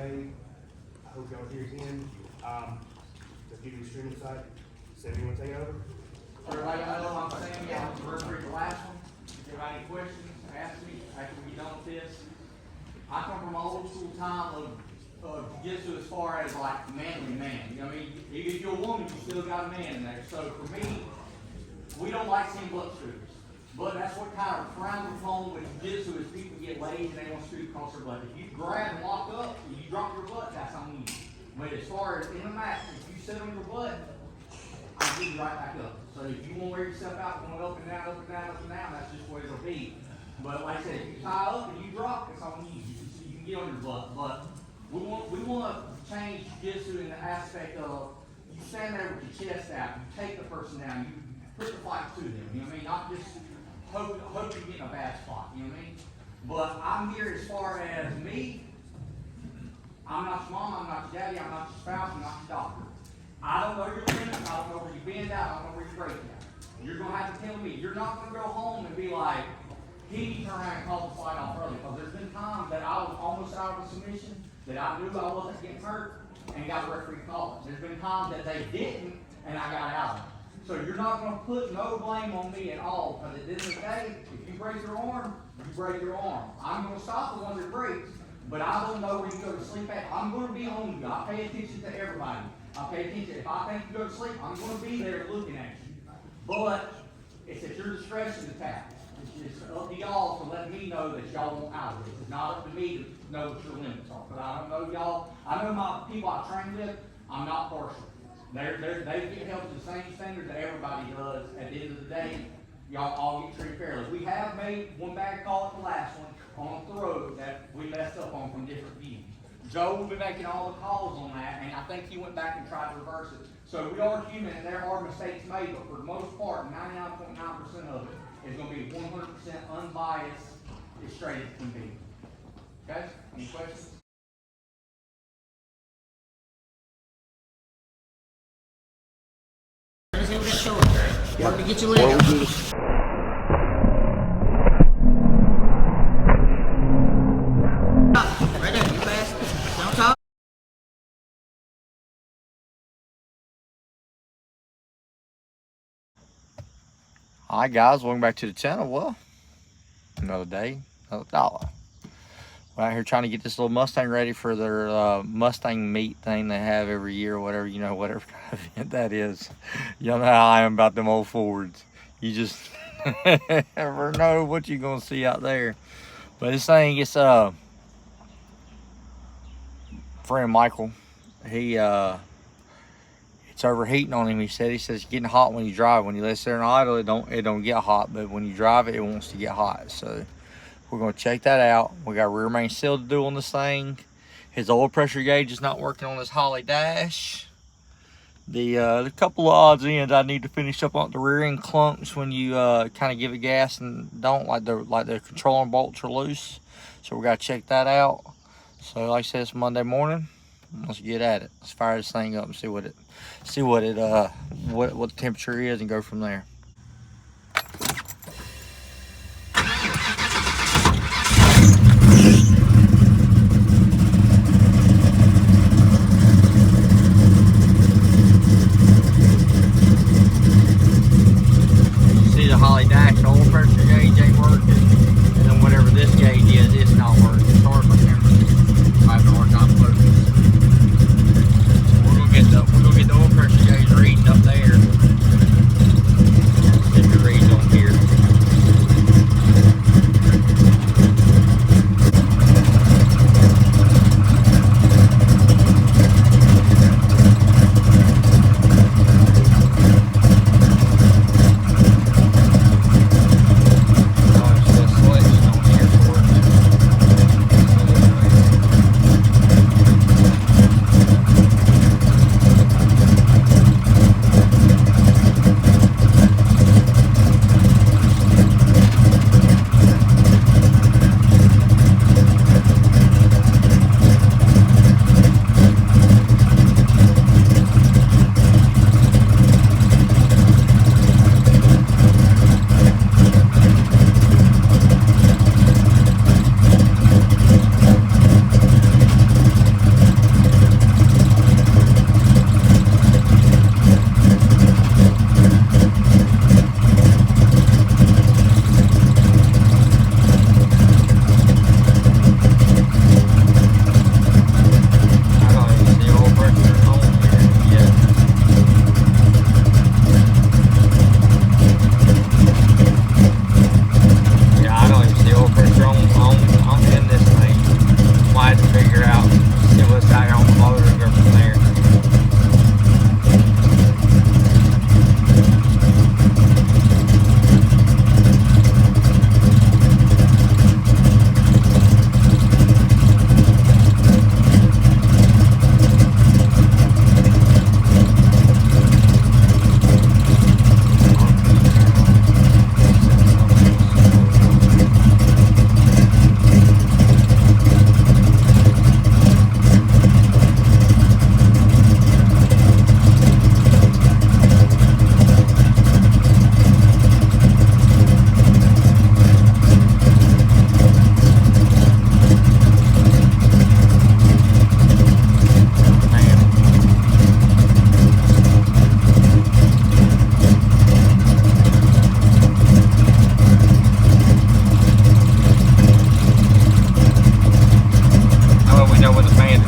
today. I hope y'all are here again. The video streaming site. Sam, you want to take it over? Everybody know I'm Sam. Yeah, I'm referee the last one. If you have any questions, ask me after we get done with this. I come from an old school time of jujitsu as far as like manly man. You know what I mean? If you're a woman, you still got a man in there. So for me, we don't like seeing butt shooters. But that's what kind of frowns upon with jiu-jitsu is people get laid and they want to shoot across their butt. If you grab and lock up, and you drop your butt, that's on you. But as far as in the match, if you sit on your butt, I'll get you right back up. So if you want to wear yourself out, going up and down, up and down, up and down, that's just what it'll be. But like I said, if you tie up and you drop, it's on you. You can get on your butt. But we want to change jiu-jitsu in the aspect of you stand there with your chest out, you take the person down, you put the fight to them. You know what I mean? Not just hope you get in a bad spot, you know what I mean? But I'm here as far as me. I'm not your mom, I'm not your daddy, I'm not your spouse, I'm not your doctor. I don't know your limits, I don't know where you bend out, I don't know where you break out. You're gonna have to tell me. You're not gonna go home and be like, he turned around and called the fight off early. Because there's been times that I was almost out of a submission, that I knew I wasn't getting hurt, and got a referee call. There's been times that they didn't, and I got out of it. So you're not going to put no blame on me at all, because at the end of the day, if you break your arm, you break your arm. I'm going to stop the one that breaks, but I don't know where you go to sleep at. I'm going to be on you. I pay attention to everybody. I pay attention. If I think you go to sleep, I'm going to be there looking at you. But it's at your discretion to tap. It's up to y'all to let me know that y'all want out of this. It's not up to me to know what your limits are. But I don't know y'all. I know my people I train with, I'm not partial. They get held to the same standard that everybody does. At the end of the day, y'all all get treated fairly. We have made one bad call at the last one on the road that we messed up on from different views. Joe will be making all the calls on that, and I think he went back and tried to reverse it. So we are human, and there are mistakes made, but for the most part, 99.9% of it is going to be 100% unbiased, as straight as it can be. Okay? Any questions? Want to get your leg up. Right there, you fast. Don't talk. Alright guys, welcome back to the channel. Well, another day, another dollar. We're out here trying to get this little Mustang ready for their Mustang meet thing they have every year, whatever, you know, whatever kind of event that is. Y'all know how I am about them old Fords. You just never know what you're gonna see out there. But this thing, it's friend Michael, he it's overheating on him. He says it's getting hot when you drive. When you let it sit in idle, it don't get hot, but when you drive it, it wants to get hot. So we're gonna check that out. We got rear main seal to do on this thing. His oil pressure gauge is not working on this Holly dash. The couple of odds and ends I need to finish up on the rear end clumps when you kind of give it gas and don't, like the controlling bolts are loose. So we gotta check that out. So like I said, it's Monday morning. Let's get at it. Let's fire this thing up and see what the temperature is and go from there. See the Holly dash oil pressure gauge ain't working, and then whatever this gauge is, it's not working. Sorry for my camera. I have a hard time focusing. We're gonna get the oil pressure gauge reading up there.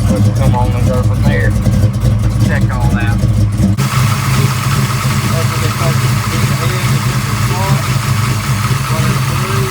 Let's come on and go from there. Check all that. That's what they start getting the head in the different spot. Running through.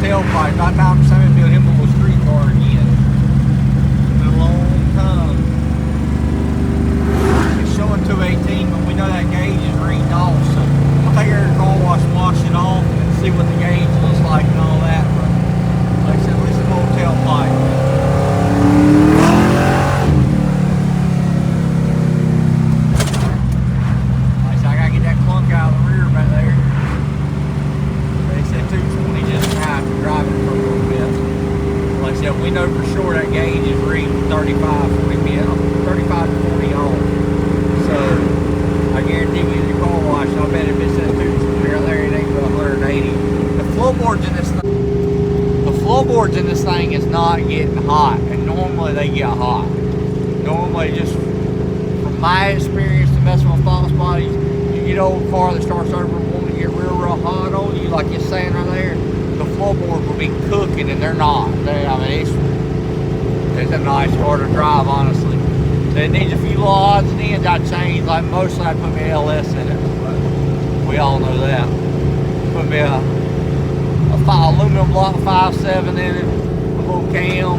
tailpipe. I found somebody build him a little streetcar again. In a long time. It's showing 218, but we know that gauge is reading off, so we'll take her to the car wash, wash it off, and see what the gauge looks like and all that. But like I said, at least a little tailpipe. Out of the rear back there. They said 220 just right to drive it for a little bit. Like I said, we know for sure that gauge is reading 35, 40 mil, 35 to 40 on. So I guarantee you the car wash, I bet if it says 220 right there, it ain't but 180. The floorboards in this thing is not getting hot, and normally they get hot. Normally, just from my experience to messing with false bodies, you get old car that starts over and want to get real hot on you, like you're saying right there, the floorboards will be cooking, and they're not. I mean, it's a nice car to drive, honestly. So it needs a few little odds and ends I changed. Like mostly I put me an LS in it, but we all know that. Put me a aluminum block 5.7 in it, a little cam.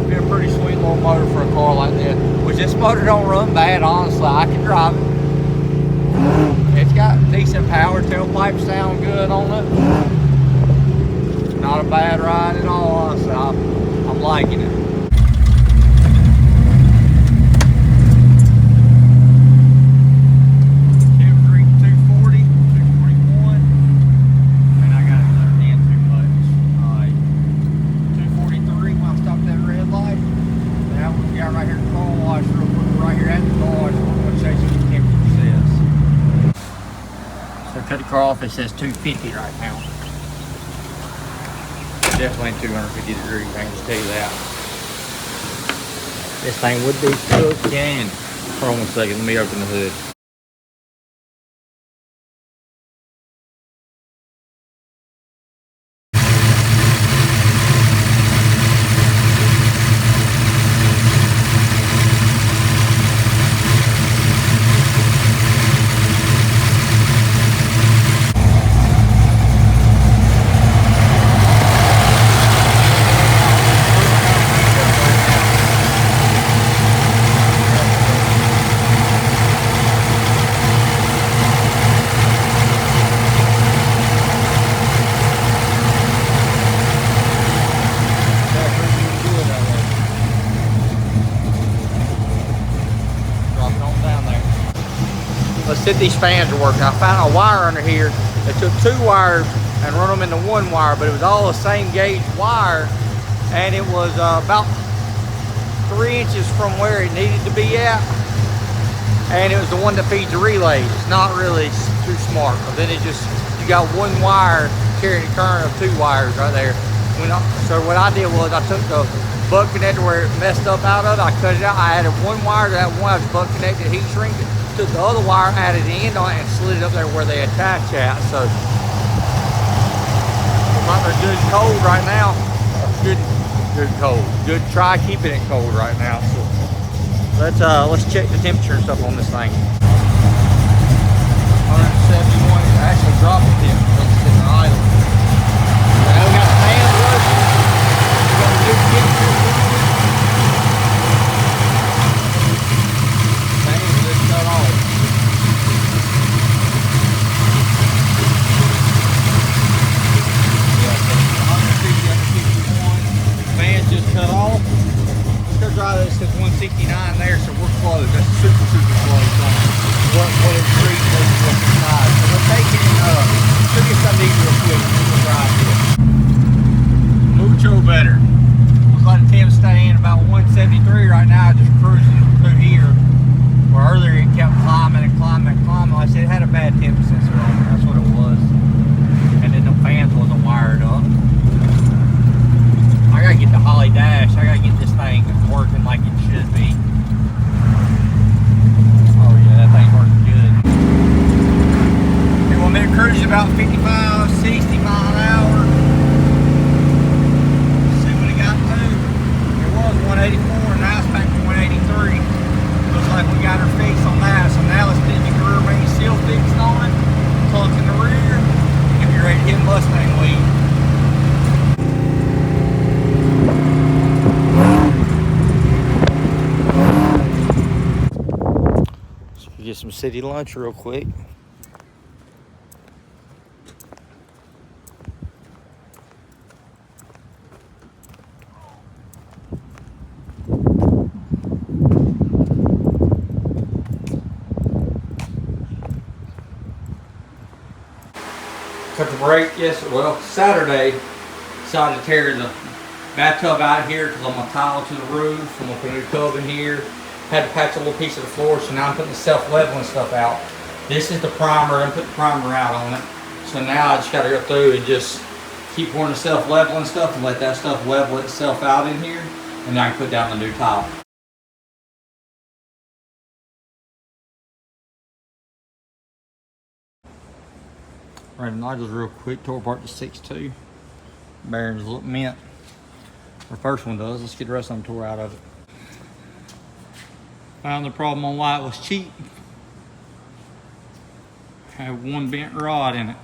Be a pretty sweet little motor for a car like this. Which this motor don't run bad, honestly. I can drive it. It's got decent power, tailpipes sound good on it. Not a bad ride at all, honestly. I'm liking it. Tim's reading 240, 241. And I got it turned in too much. Alright. 243 when I stopped that red light. Now we got right here the car wash real quick. Right here at the car wash. We're going to show you what the temperature says. So cut the car off, it says 250 right now. Definitely 250 degrees, I can just tell you that. This thing would be cooking. Hold on 1 second, let me open the hood. said these fans are working. I found a wire under here. They took 2 wires and run them into 1 wire, but it was all the same gauge wire, and it was about 3 inches from where it needed to be at, and it was the one that feeds the relays. It's not really too smart. But then it just, you got 1 wire carrying a current of 2 wires right there. So what I did was I took the butt connector where it messed up out of it, I cut it out. I added 1 wire to that one. I was butt connected, heat shrink it. Took the other wire, added the end on it, and slid it up there where they attach at. So they're good and cold right now. Good cold. Good. Try keeping it cold right now. So let's check the temperature and stuff on this thing. 171. It actually dropped the temperature. It's sitting idle. Now we got the fans working. We got a good temperature. Fans just cut off. Fans just cut off. Because it says 169 there, so we're close. That's super close on what it's reading versus what's inside. So we're taking should get something to eat real quick. We'll drive here. Mucho better. Looks like Tim's staying about 173 right now, just cruising through here. Where earlier it kept climbing and climbing and climbing. Like I said, it had a bad temp sensor on it. That's what it was. And then the fans wasn't wired up. I gotta get the Holly dash. I gotta get this thing working like it should be. Oh yeah, that thing's working good. They want me to cruise about 55, 60 mile an hour. See what it got to. It was 184, and now it's back to 183. Looks like we got her fixed on that. So now let's get the rear main seal fixed on it. Clutch in the rear. And be ready to hit Mustang lead. Get some city lunch real quick. Cut the brake, Saturday, decided to tear the bathtub out here because I'm gonna tile to the roof. I'm gonna put a new tub in here. Had to patch a little piece of the floor, so now I'm putting the self-leveling stuff out. This is the primer, and put the primer out on it. So now I just gotta go through and just keep pouring the self-leveling stuff and let that stuff level itself out in here, and then I can put down the new tile. Ran the nodules real quick, tore apart the 6.2. Bearings look mint. The first one does. Let's get the rest of them tore out of it. Found the problem on why it was cheap. Had 1 bent rod in it.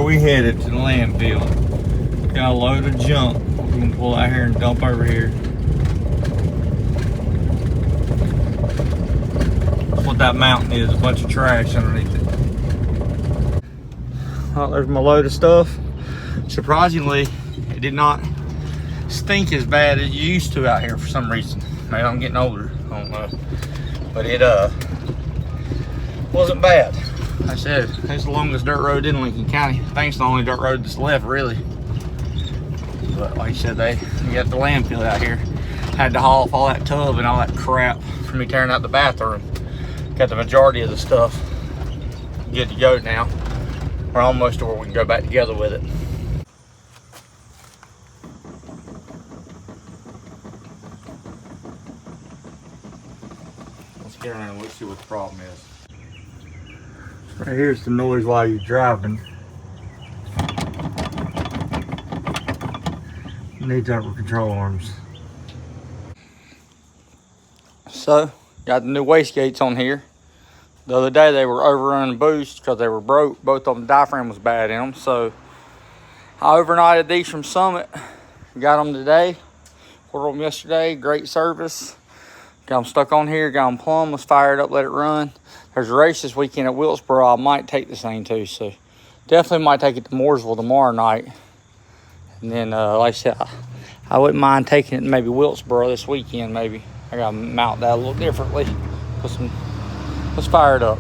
We headed to the landfill. Got a load of junk. We can pull out here and dump over here. That's what that mountain is, a bunch of trash underneath it. Oh, there's my load of stuff. Surprisingly, it did not stink as bad as you used to out here for some reason. Maybe I'm getting older, I don't know. But it wasn't bad. Like I said, it's the longest dirt road in Lincoln County. I think it's the only dirt road that's left, really. But like I said, you got the landfill out here. Had to haul off all that tub and all that crap for me tearing out the bathroom. Got the majority of the stuff good to go now. We're almost to where we can go back together with it. Let's get around and let's see what the problem is. Right here's the noise while you're driving. Needs upper control arms. So, got the new wastegates on here. The other day they were overrunning boost because they were broke. Both of them, the diaphragm was bad in them. So, I overnighted these from Summit. Got them today. Ordered them yesterday. Great service. Got them stuck on here. Got them plumb. Let's fire it up, let it run. There's a race this weekend at Wilkesboro. I might take this thing too. So, definitely might take it to Mooresville tomorrow night. And then, like I said, I wouldn't mind taking it to maybe Wilkesboro this weekend, maybe. I gotta mount that a little differently. Let's fire it up.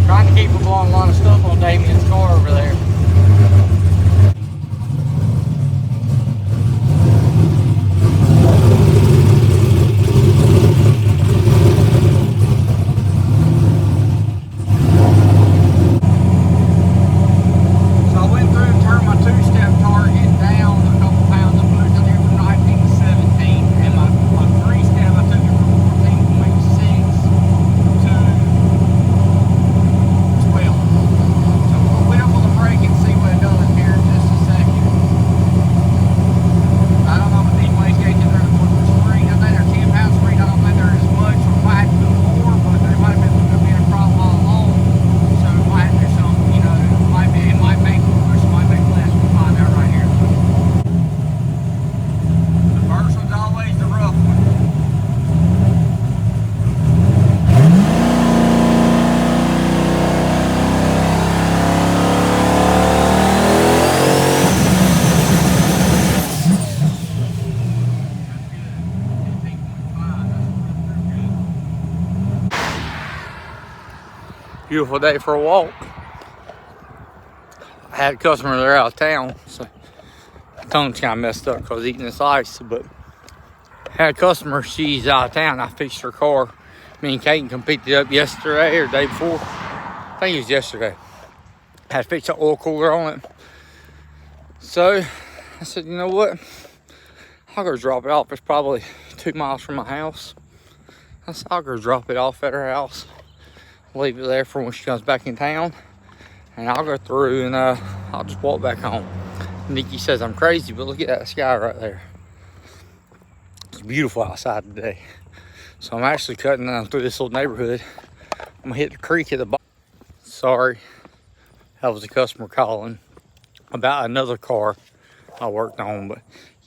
Trying to keep from blowing a lot of stuff on Damien's car over there. Beautiful day for a walk. I had a customer there out of town, so my tongue's kind of messed up because eating this ice. But I had a customer, she's out of town. I fixed her car. Me and Kate come picked it up yesterday or the day before. I think it was yesterday. Had to fix the oil cooler on it. So I said, you know what? I'll go drop it off. It's probably 2 miles from my house. I said, I'll go drop it off at her house. Leave it there for when she comes back in town, and I'll go through and I'll just walk back home. Nikki says I'm crazy, but look at that sky right there. It's beautiful outside today. So I'm actually cutting down through this little neighborhood. I'm gonna hit the creek at the bottom. Sorry, that was a customer calling about another car I worked on. But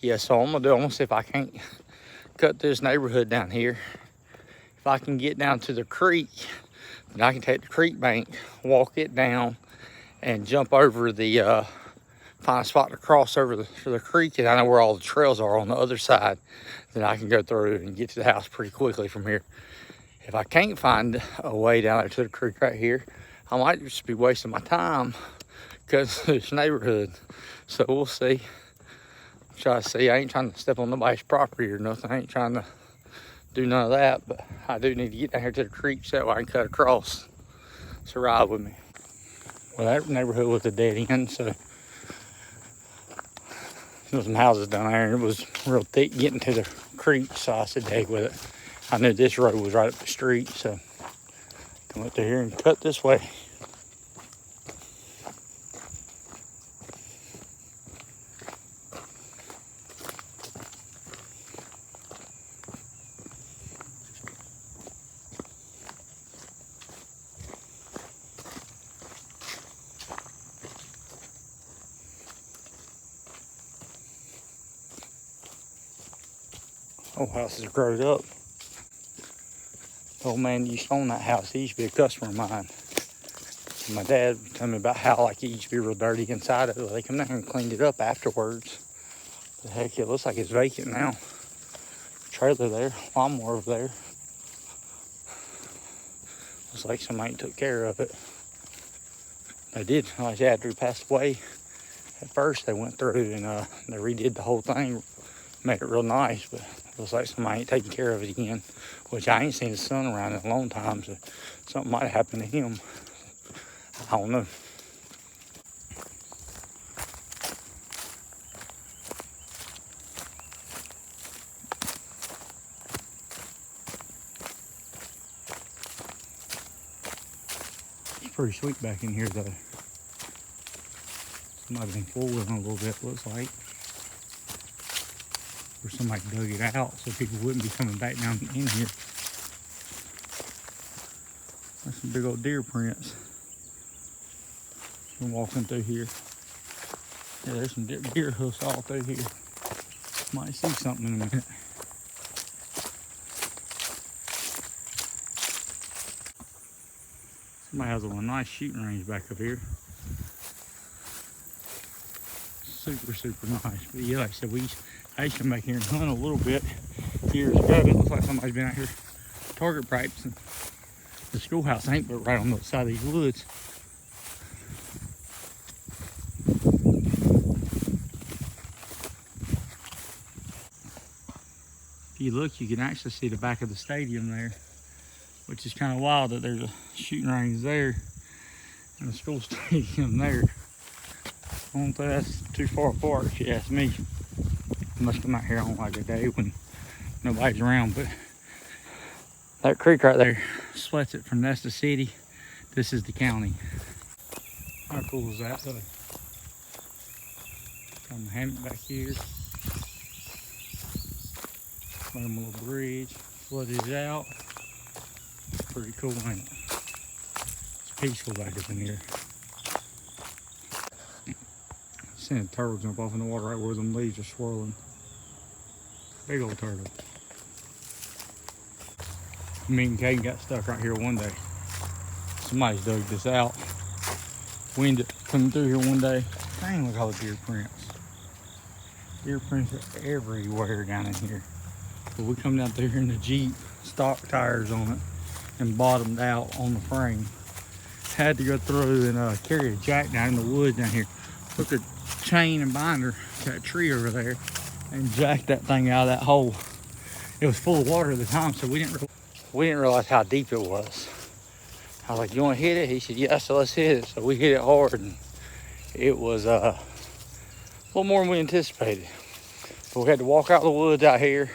yeah, so I'm gonna see if I can't cut this neighborhood down here. If I can get down to the creek, and I can take the creek bank, walk it down, and jump over the, find a spot to cross over the creek, and I know where all the trails are on the other side. Then I can go through and get to the house pretty quickly from here. If I can't find a way down there to the creek right here, I might just be wasting my time because this neighborhood. So we'll see. Try to see. I ain't trying to step on nobody's property or nothing. I ain't trying to do none of that, but I do need to get down here to the creek so that way I can cut across. So ride with me. Well, that neighborhood was a dead end, so there was some houses down there, and it was real thick getting to the creek, so I said, heck with it. I knew this road was right up the street, so come up to here and cut this way. whole house is growed up. The old man used to own that house. He used to be a customer of mine. My dad told me about how like it used to be real dirty inside of it. They come down here and cleaned it up afterwards. But heck, it looks like it's vacant now. Trailer there, lawnmower over there. Looks like somebody took care of it. They did. Like after he passed away, at first they went through and they redid the whole thing, made it real nice. But it looks like somebody ain't taking care of it again. Which I ain't seen his son around in a long time, so something might have happened to him. I don't know. It's pretty sweet back in here though. Somebody's been four-wheeling a little bit, looks like. Or somebody dug it out so people wouldn't be coming back down in here. That's some big old deer prints. Been walking through here. Yeah, there's some deer hoofs all through here. Might see something in a minute. Somebody has a nice shooting range back up here. Super, super nice. But yeah, like I said, I used to come back here and hunt a little bit years ago. It looks like somebody's been out here target practicing. The schoolhouse ain't but right on the side of these woods. If you look, you can actually see the back of the stadium there, which is kind of wild that there's a shooting range there and a school stadium there. I don't think that's too far apart if you ask me. I must come out here on like a day when nobody's around, but that creek right there splits it from Nesta City. This is the county. How cool is that though? Got my hammock back here. Made a little bridge, flooded it out. Pretty cool, ain't it? It's peaceful back up in here. Seeing a turtle jump off in the water right where them leaves are swirling. Big old turtle. Me and Caden got stuck right here one day. Somebody's dug this out. We ended up coming through here one day. Dang, look at all the deer prints. Deer prints are everywhere down in here. But we come down through here in the Jeep, stock tires on it, and bottomed out on the frame. Had to go through and carry a jack down in the woods down here. Took a chain and binder to that tree over there and jacked that thing out of that hole. It was full of water at the time, so we didn't realize how deep it was. I was like, "You want to hit it?" He said, "Yeah." So let's hit it. So we hit it hard, and it was a little more than we anticipated. But we had to walk out of the woods out here,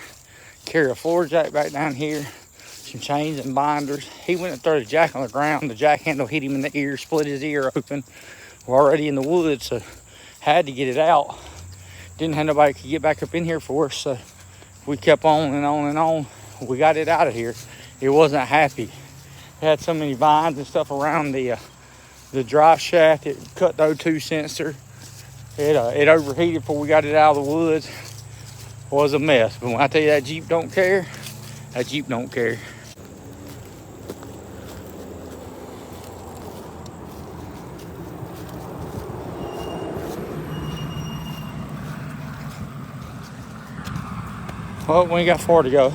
carry a floor jack back down here, some chains and binders. He went and threw the jack on the ground. The jack handle hit him in the ear, split his ear open. We're already in the woods, so had to get it out. Didn't have nobody could get back up in here for us, so we kept on and on and on. We got it out of here. It wasn't happy. It had so many vines and stuff around the drive shaft. It cut the O2 sensor. It overheated before we got it out of the woods. It was a mess. But when I tell you that Jeep don't care, that Jeep don't care. Well, we ain't got far to go.